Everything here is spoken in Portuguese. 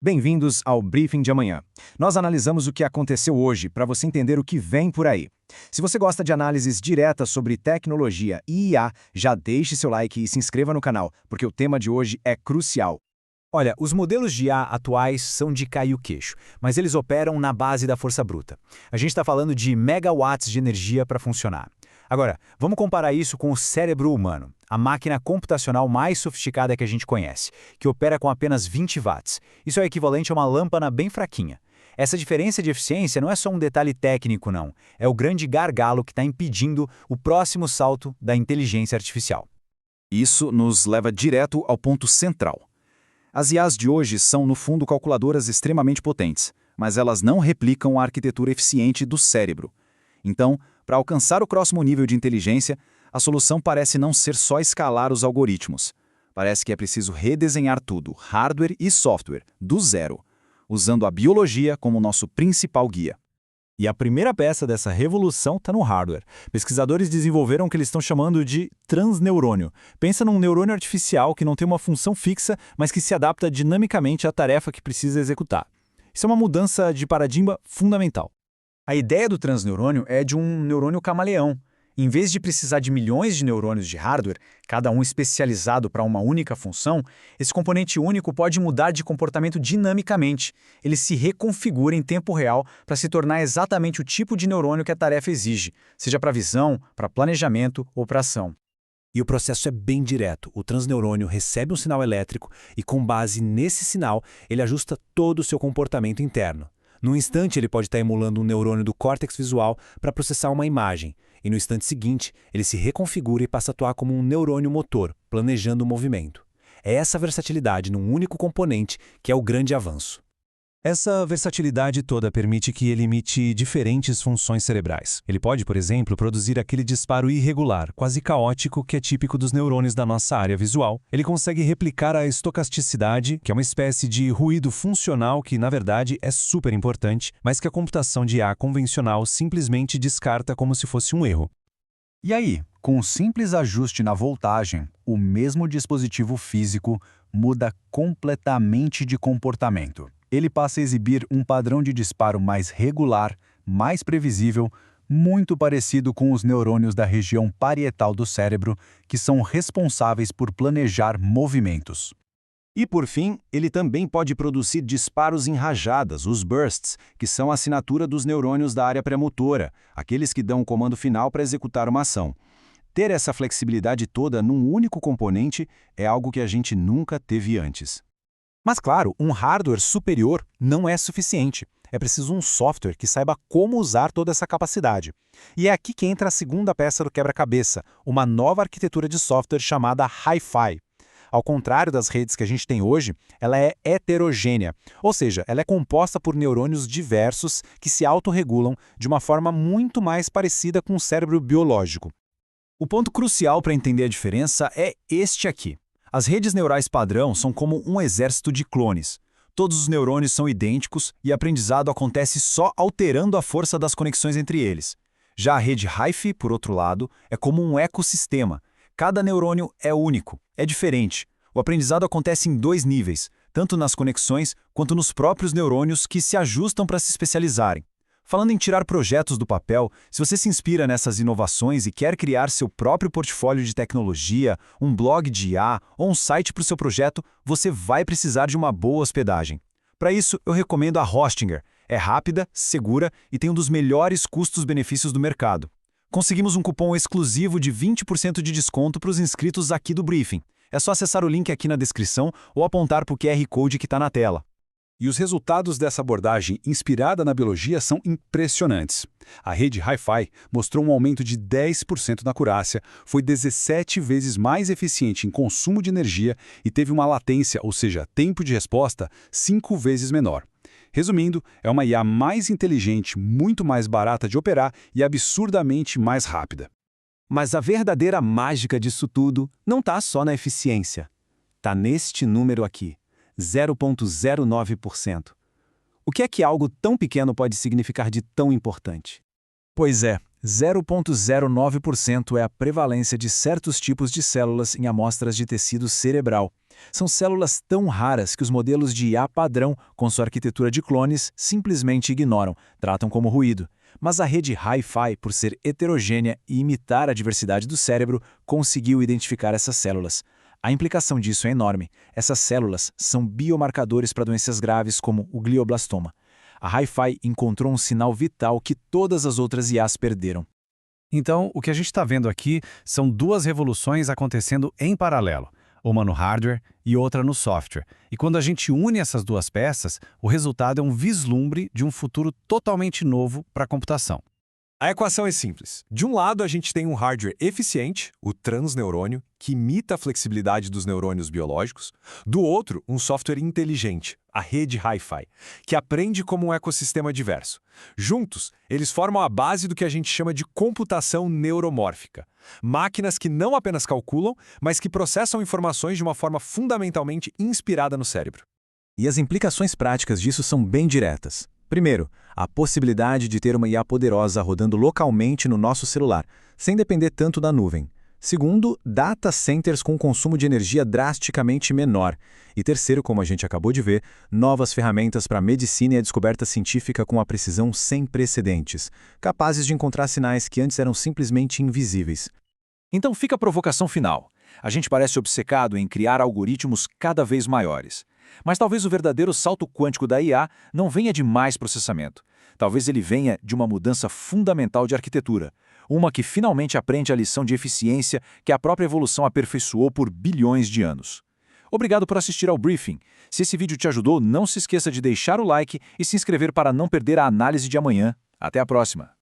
Bem-vindos ao Briefing de amanhã. Nós analisamos o que aconteceu hoje para você entender o que vem por aí. Se você gosta de análises diretas sobre tecnologia e IA, já deixe seu like e se inscreva no canal, porque o tema de hoje é crucial. Olha, os modelos de IA atuais são de cair o queixo, mas eles operam na base da força bruta. A gente está falando de megawatts de energia para funcionar. Agora, vamos comparar isso com o cérebro humano, a máquina computacional mais sofisticada que a gente conhece, que opera com apenas 20 watts. Isso é equivalente a uma lâmpada bem fraquinha. Essa diferença de eficiência não é só um detalhe técnico, não. É o grande gargalo que está impedindo o próximo salto da inteligência artificial. Isso nos leva direto ao ponto central. As IAs de hoje são, no fundo, calculadoras extremamente potentes, mas elas não replicam a arquitetura eficiente do cérebro. Então, para alcançar o próximo nível de inteligência, a solução parece não ser só escalar os algoritmos. Parece que é preciso redesenhar tudo, hardware e software, do zero, usando a biologia como nosso principal guia. E a primeira peça dessa revolução está no hardware. Pesquisadores desenvolveram o que eles estão chamando de transneurônio. Pensa num neurônio artificial que não tem uma função fixa, mas que se adapta dinamicamente à tarefa que precisa executar. Isso é uma mudança de paradigma fundamental. A ideia do transneurônio é de um neurônio camaleão. Em vez de precisar de milhões de neurônios de hardware, cada um especializado para uma única função, esse componente único pode mudar de comportamento dinamicamente. Ele se reconfigura em tempo real para se tornar exatamente o tipo de neurônio que a tarefa exige, seja para visão, para planejamento ou para ação. E o processo é bem direto. O transneurônio recebe um sinal elétrico e, com base nesse sinal, ele ajusta todo o seu comportamento interno. Num instante, ele pode estar emulando um neurônio do córtex visual para processar uma imagem, e no instante seguinte, ele se reconfigura e passa a atuar como um neurônio motor, planejando o movimento. É essa versatilidade num único componente que é o grande avanço. Essa versatilidade toda permite que ele imite diferentes funções cerebrais. Ele pode, por exemplo, produzir aquele disparo irregular, quase caótico, que é típico dos neurônios da nossa área visual. Ele consegue replicar a estocasticidade, que é uma espécie de ruído funcional que, na verdade, é super importante, mas que a computação de IA convencional simplesmente descarta como se fosse um erro. E aí, com um simples ajuste na voltagem, o mesmo dispositivo físico muda completamente de comportamento. Ele passa a exibir um padrão de disparo mais regular, mais previsível, muito parecido com os neurônios da região parietal do cérebro, que são responsáveis por planejar movimentos. E, por fim, ele também pode produzir disparos em rajadas, os bursts, que são a assinatura dos neurônios da área premotora, aqueles que dão o comando final para executar uma ação. Ter essa flexibilidade toda num único componente é algo que a gente nunca teve antes. Mas claro, um hardware superior não é suficiente. É preciso um software que saiba como usar toda essa capacidade. E é aqui que entra a segunda peça do quebra-cabeça, uma nova arquitetura de software chamada Hi-Fi. Ao contrário das redes que a gente tem hoje, ela é heterogênea, ou seja, ela é composta por neurônios diversos que se autorregulam de uma forma muito mais parecida com o cérebro biológico. O ponto crucial para entender a diferença é este aqui. As redes neurais padrão são como um exército de clones. Todos os neurônios são idênticos e o aprendizado acontece só alterando a força das conexões entre eles. Já a rede Hi-Fi, por outro lado, é como um ecossistema. Cada neurônio é único, é diferente. O aprendizado acontece em dois níveis, tanto nas conexões quanto nos próprios neurônios que se ajustam para se especializarem. Falando em tirar projetos do papel, se você se inspira nessas inovações e quer criar seu próprio portfólio de tecnologia, um blog de IA ou um site para o seu projeto, você vai precisar de uma boa hospedagem. Para isso, eu recomendo a Hostinger. É rápida, segura e tem um dos melhores custos-benefícios do mercado. Conseguimos um cupom exclusivo de 20% de desconto para os inscritos aqui do Briefing. É só acessar o link aqui na descrição ou apontar para o QR Code que está na tela. E os resultados dessa abordagem inspirada na biologia são impressionantes. A rede Hi-Fi mostrou um aumento de 10% na acurácia, foi 17 vezes mais eficiente em consumo de energia e teve uma latência, ou seja, tempo de resposta, 5 vezes menor. Resumindo, é uma IA mais inteligente, muito mais barata de operar e absurdamente mais rápida. Mas a verdadeira mágica disso tudo não está só na eficiência. Está neste número aqui. 0,09%. O que é que algo tão pequeno pode significar de tão importante? Pois é, 0,09% é a prevalência de certos tipos de células em amostras de tecido cerebral. São células tão raras que os modelos de IA padrão, com sua arquitetura de clones, simplesmente ignoram, tratam como ruído. Mas a rede Hi-Fi, por ser heterogênea e imitar a diversidade do cérebro, conseguiu identificar essas células. A implicação disso é enorme. Essas células são biomarcadores para doenças graves como o glioblastoma. A Hi-Fi encontrou um sinal vital que todas as outras IAs perderam. Então, o que a gente está vendo aqui são duas revoluções acontecendo em paralelo, uma no hardware e outra no software. E quando a gente une essas duas peças, o resultado é um vislumbre de um futuro totalmente novo para a computação. A equação é simples. De um lado, a gente tem um hardware eficiente, o transneurônio, que imita a flexibilidade dos neurônios biológicos. Do outro, um software inteligente, a rede Hi-Fi, que aprende como um ecossistema diverso. Juntos, eles formam a base do que a gente chama de computação neuromórfica. Máquinas que não apenas calculam, mas que processam informações de uma forma fundamentalmente inspirada no cérebro. E as implicações práticas disso são bem diretas. Primeiro, a possibilidade de ter uma IA poderosa rodando localmente no nosso celular, sem depender tanto da nuvem. Segundo, data centers com consumo de energia drasticamente menor. E terceiro, como a gente acabou de ver, novas ferramentas para a medicina e a descoberta científica com uma precisão sem precedentes, capazes de encontrar sinais que antes eram simplesmente invisíveis. Então fica a provocação final. A gente parece obcecado em criar algoritmos cada vez maiores. Mas talvez o verdadeiro salto quântico da IA não venha de mais processamento. Talvez ele venha de uma mudança fundamental de arquitetura, uma que finalmente aprende a lição de eficiência que a própria evolução aperfeiçoou por bilhões de anos. Obrigado por assistir ao briefing. Se esse vídeo te ajudou, não se esqueça de deixar o like e se inscrever para não perder a análise de amanhã. Até a próxima!